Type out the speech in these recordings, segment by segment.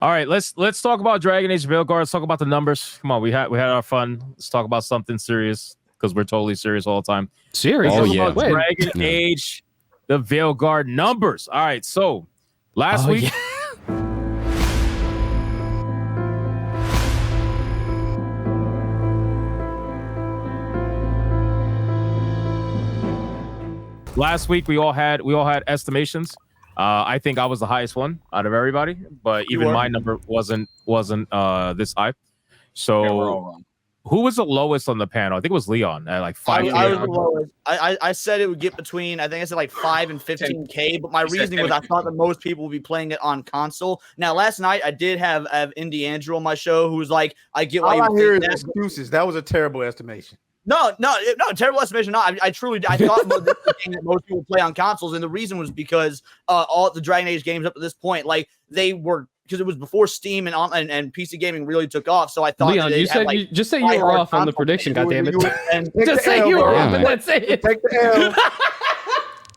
All right, let's talk about Dragon Age Veilguard. Let's talk about the numbers. Come on, we had our fun. Let's talk about something serious because we're totally serious all the time. Serious? Let's talk about Dragon Age, the Veilguard numbers. All right, so last week. Yeah. Last week we all had estimations. I think I was the highest one out of everybody, but even my number wasn't this high. So yeah, we're all wrong. Who was the lowest on the panel? I think it was Leon at like 5K. I was the lowest. I said it would get between, I think I said like 5 and 15K, but my reasoning was I thought that most people would be playing it on console. Now, last night I did have Indy Andrew on my show who was like, I get why all I you hear think is excuses. That was a terrible estimation. No, terrible estimation. No, I truly thought this was the game that most people play on consoles, and the reason was because all the Dragon Age games up to this point, like they were, because it was before Steam and PC gaming really took off. So I thought, Leon, you said like, just say you were off on the prediction. Goddammit! Just say you were off and let's say it. Take the L.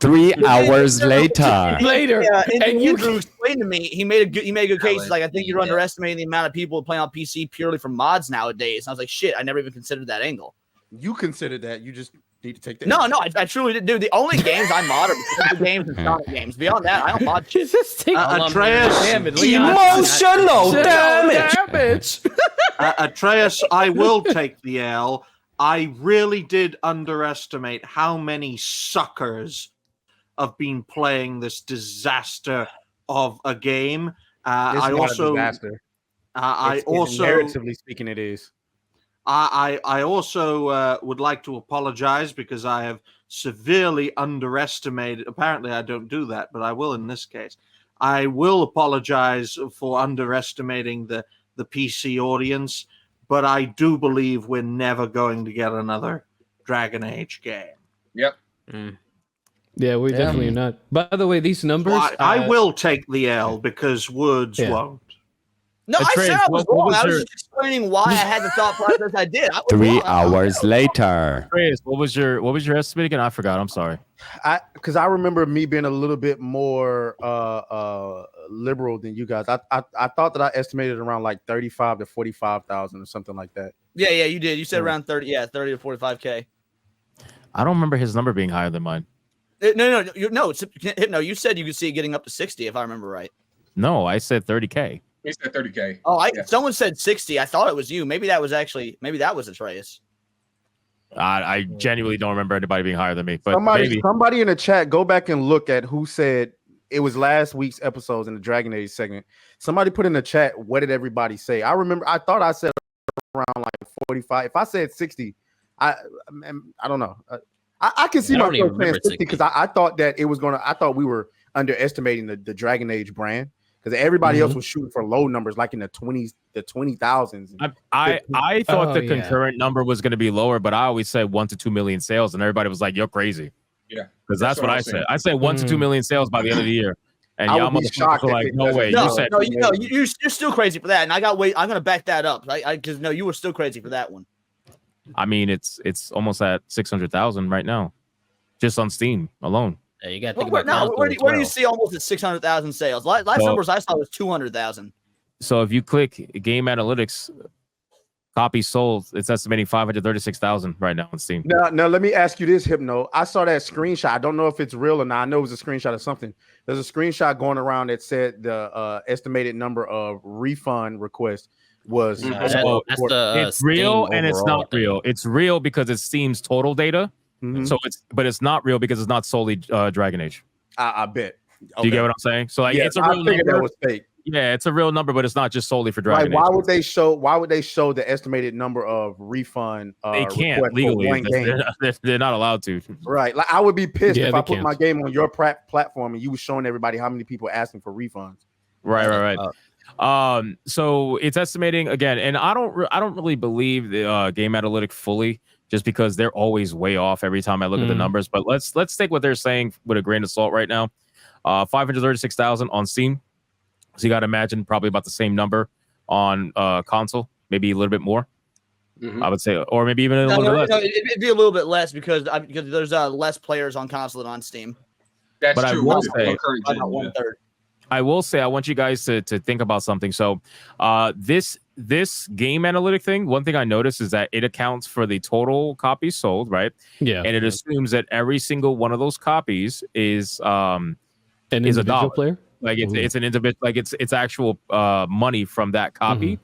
3 hours later. Yeah, and Andrew explained to me, he made a good case. He's like, I think you're underestimating the amount of people playing on PC purely from mods nowadays. And I was like, shit, I never even considered that angle. You considered that. You just need to take that. No, I truly didn't do. The only games I mod are the games and Sonic games. Beyond that, I don't mod shit. Atreus, emotional damage. Atreus, I will take the L. I really did underestimate how many suckers have been playing this disaster of a game. I also, narratively speaking, it is. I also would like to apologize because I have severely underestimated. Apparently, I don't do that, but I will in this case. I will apologize for underestimating the PC audience, but I do believe we're never going to get another Dragon Age game. Yep. Yeah, we definitely are not. By the way, these numbers... Well, I will take the L because words won't. No, I said I was wrong. I was just explaining why I had the thought process I did. 3 hours later. What was your estimate again? I forgot. I'm sorry. Because I remember me being a little bit more liberal than you guys. I thought that I estimated around like 35 to 45,000 or something like that. Yeah, you did. You said around 30 to 45K. I don't remember his number being higher than mine. No. Hypno, you said you could see it getting up to 60 if I remember right. No, I said 30K. He said 30K. Oh, someone said 60. I thought it was you. Maybe that was Atreus. I genuinely don't remember anybody being higher than me. But somebody in the chat, go back and look at who said it was last week's episodes in the Dragon Age segment. Somebody put in the chat, what did everybody say? I remember, I thought I said around like 45. If I said 60, I don't know. I can see myself saying 60 because I thought that it was I thought we were underestimating the Dragon Age brand. Because everybody else was shooting for low numbers, like in the 20s, the 20,000s. I thought the concurrent number was going to be lower, but I always said 1 to 2 million sales, and everybody was like, "You're crazy." Yeah, because that's what I said. I said 1 to 2 million sales by the end of the year, and y'all motherfuckers were like, "No way!" You're still crazy for that, and I'm gonna back that up. Because you were still crazy for that one. I mean, it's almost at 600,000 right now, just on Steam alone. Yeah, you got to think about where do you see almost at 600,000 sales? Last numbers I saw was 200,000. So if you click Game Analytics, copies sold, it's estimating 536,000 right now on Steam. Now let me ask you this, Hypno. I saw that screenshot. I don't know if it's real or not. I know it was a screenshot of something. There's a screenshot going around that said the estimated number of refund requests was. It's real and it's not real. It's real because it's Steam's total data. Mm-hmm. So it's not real because it's not solely Dragon Age. I bet. Okay. Do you get what I'm saying? So it's a real number. That was fake. Yeah, it's a real number, but it's not just solely for Dragon Age. Why would they show the estimated number of refund? They can't legally. They're not allowed to. Right. Like I would be pissed if I put my game on your platform and you were showing everybody how many people are asking for refunds. Right. So it's estimating again, and I don't really believe the Game Analytic fully. Just because they're always way off every time I look at the numbers. But let's take what they're saying with a grain of salt right now. 536,000 on Steam. So you got to imagine probably about the same number on console, maybe a little bit more. I would say, or maybe even a little bit less. No, it'd be a little bit less because there's less players on console than on Steam. That's true. I will say, I will say I want you guys to think about something. So, this game analytic thing, one thing I noticed is that it accounts for the total copies sold, right? Yeah. And it assumes that every single one of those copies is An is a individual dollar. player? Like Ooh. it's an individual, like it's actual money from that copy.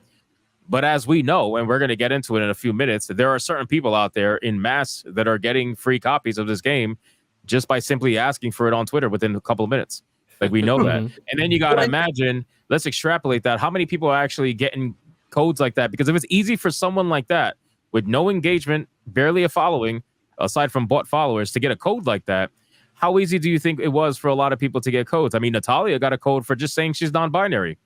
But as we know, and we're going to get into it in a few minutes, there are certain people out there in mass that are getting free copies of this game just by simply asking for it on Twitter within a couple of minutes. Like we know that. And then you got to imagine, let's extrapolate that. How many people are actually getting codes like that? Because if it's easy for someone like that with no engagement, barely a following, aside from bot followers, to get a code like that, how easy do you think it was for a lot of people to get codes? I mean, Natalia got a code for just saying she's non-binary.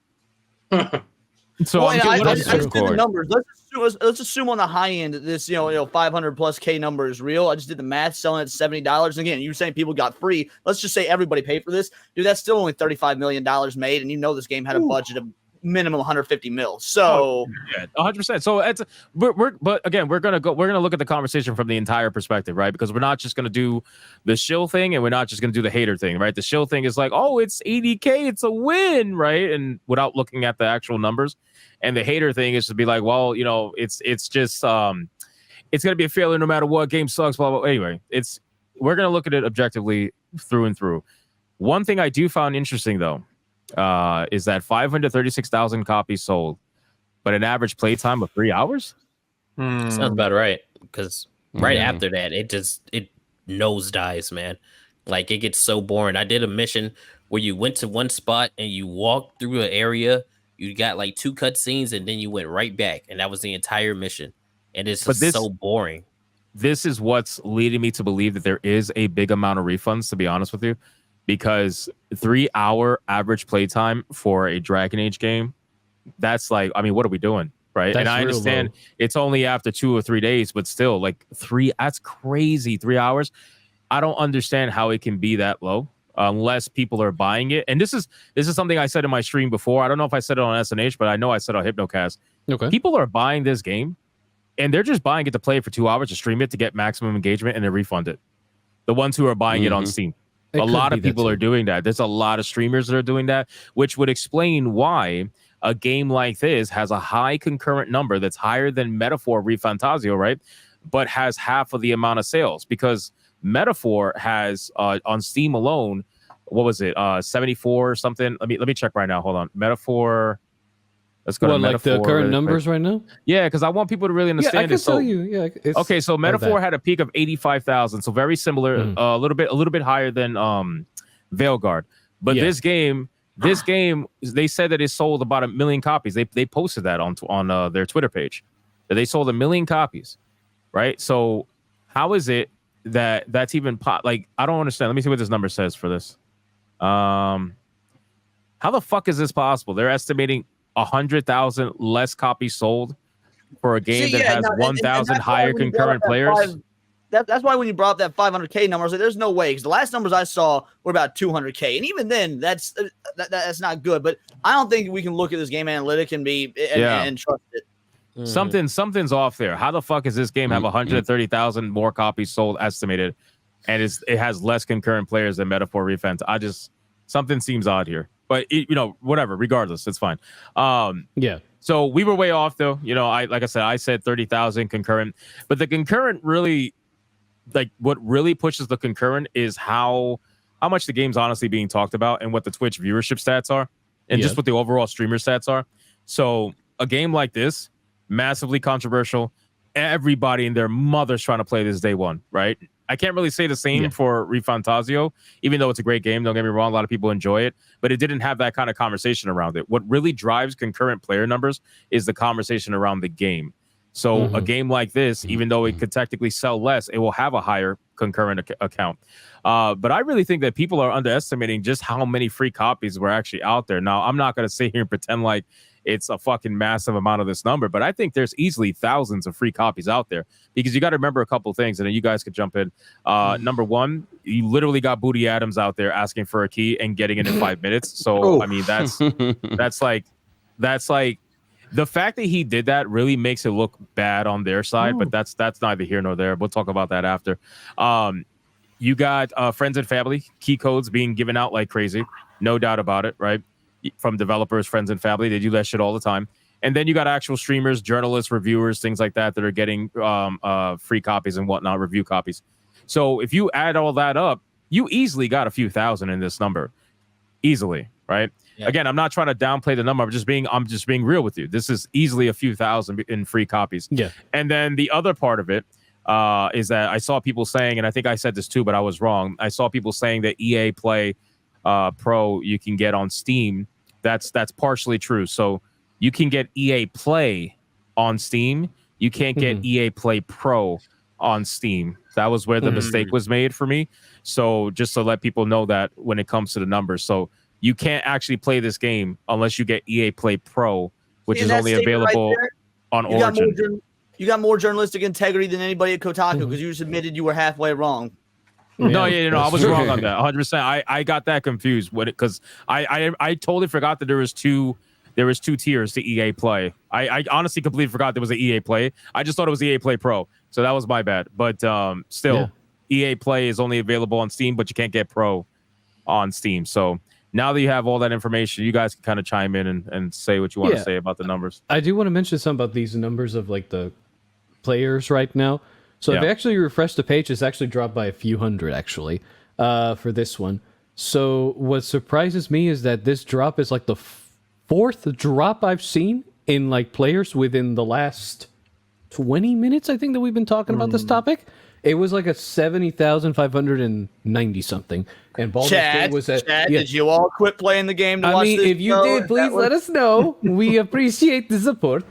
So well, I just did the numbers. Let's assume on the high end that this 500 plus K number is real. I just did the math, selling it at $70. Again, you're saying people got free. Let's just say everybody paid for this, dude. That's still only $35 million made, and this game had a budget of minimum 150 mil. So 100%. So it's but again, we're gonna look at the conversation from the entire perspective, right? Because we're not just gonna do the shill thing, and we're not just gonna do the hater thing, right? The shill thing is like, oh, it's 80K, it's a win, right? And without looking at the actual numbers. And the hater thing is to be like, well, it's just it's gonna be a failure no matter what. Game sucks, blah blah. Anyway, we're gonna look at it objectively through and through. One thing I do find interesting though, is that 536,000 copies sold, but an average playtime of 3 hours. Sounds about right. Because right after that, it nosedives, man. Like it gets so boring. I did a mission where you went to one spot and you walked through an area. You got like 2 cutscenes and then you went right back, and that was the entire mission. And it's just so boring. This is what's leading me to believe that there is a big amount of refunds, to be honest with you. Because 3 hour average playtime for a Dragon Age game, that's like, I mean, what are we doing? Right. And I understand it's only after 2 or 3 days, but still like that's crazy. 3 hours. I don't understand how it can be that low unless people are buying it. And this is something I said in my stream before. I don't know if I said it on SNH, but I know I said on Hypnocast. Okay. People are buying this game and they're just buying it to play it for 2 hours, to stream it, to get maximum engagement, and then refund it. The ones who are buying it on Steam. A lot of people are doing that. There's a lot of streamers that are doing that, which would explain why a game like this has a high concurrent number that's higher than Metaphor ReFantazio, right? But has half of the amount of sales, because Metaphor has on Steam alone, what was it? 74 or something. Let me check right now. Hold on. Metaphor. Let's go to Metaphor. The current numbers right now? Yeah, because I want people to really understand. I can tell you. Yeah. Okay, so Metaphor had a peak of 85,000, so very similar, a little bit higher than Veilguard. But this game, they said that it sold about 1 million copies. They posted that on their Twitter page, that they sold 1 million copies, right? So how is it that that's even like, I don't understand. Let me see what this number says for this. How the fuck is this possible? They're estimating 100,000 less copies sold for a game that has 1,000 higher concurrent players. That's why when you brought up that 500K number, I was like, there's no way. Because the last numbers I saw were about 200K. And even then, that's not good. But I don't think we can look at this game analytic and and trust it. Something's off there. How the fuck is this game have 130,000 more copies sold estimated, and it has less concurrent players than Metaphor ReFantazio? Something seems odd here. But whatever. Regardless, it's fine. So we were way off, though. I said 30,000 concurrent, but the concurrent really, like, what really pushes the concurrent is how much the game's honestly being talked about, and what the Twitch viewership stats are, and just what the overall streamer stats are. So a game like this, massively controversial. Everybody and their mother's trying to play this day one, right? I can't really say the same for ReFantazio, even though it's a great game. Don't get me wrong, a lot of people enjoy it, but it didn't have that kind of conversation around it. What really drives concurrent player numbers is the conversation around the game. So a game like this, even though it could technically sell less, it will have a higher concurrent account. But I really think that people are underestimating just how many free copies were actually out there. Now, I'm not going to sit here and pretend like it's a fucking massive amount of this number, but I think there's easily thousands of free copies out there, because you got to remember a couple of things, and then you guys could jump in. Number one, you literally got Booty Adams out there asking for a key and getting it in 5 minutes. So I mean, that's like the fact that he did that really makes it look bad on their side, but that's neither here nor there. We'll talk about that after. You got friends and family key codes being given out like crazy, no doubt about it, right? from developers, friends, and family. They do that shit all the time. And then you got actual streamers, journalists, reviewers, things like that are getting free copies and whatnot, review copies. So if you add all that up, you easily got a few thousand in this number, easily, right? Yeah. Again, I'm not trying to downplay the number. I'm just being real with you. This is easily a few thousand in free copies. Yeah. And then the other part of it is that I saw people saying, and I think I said this too, but I was wrong. I saw people saying that EA Play Pro you can get on Steam. That's partially true. So you can get EA Play on Steam. You can't get EA Play Pro on Steam. That was where the mistake was made for me. So just to let people know that when it comes to the numbers. So you can't actually play this game unless you get EA Play Pro, which is only available on Origin. You got more journalistic integrity than anybody at Kotaku because you just admitted you were halfway wrong. No, I was wrong on that. 100%. I got that confused with it because I totally forgot that there was two tiers to EA Play. I honestly completely forgot there was an EA Play. I just thought it was EA Play Pro. So that was my bad. But still, EA Play is only available on Steam, but you can't get Pro on Steam. So now that you have all that information, you guys can kind of chime in and say what you want to say about the numbers. I do want to mention something about these numbers of like the players right now. So if I actually refresh the page, it's actually dropped by a few hundred actually for this one. So what surprises me is that this drop is like the fourth drop I've seen in like players within the last 20 minutes, I think, that we've been talking about this topic. It was like a 70,590 something. And Baldur's Gate was at... did you all quit playing the game to watch this? If you did, please let us know. We appreciate the support.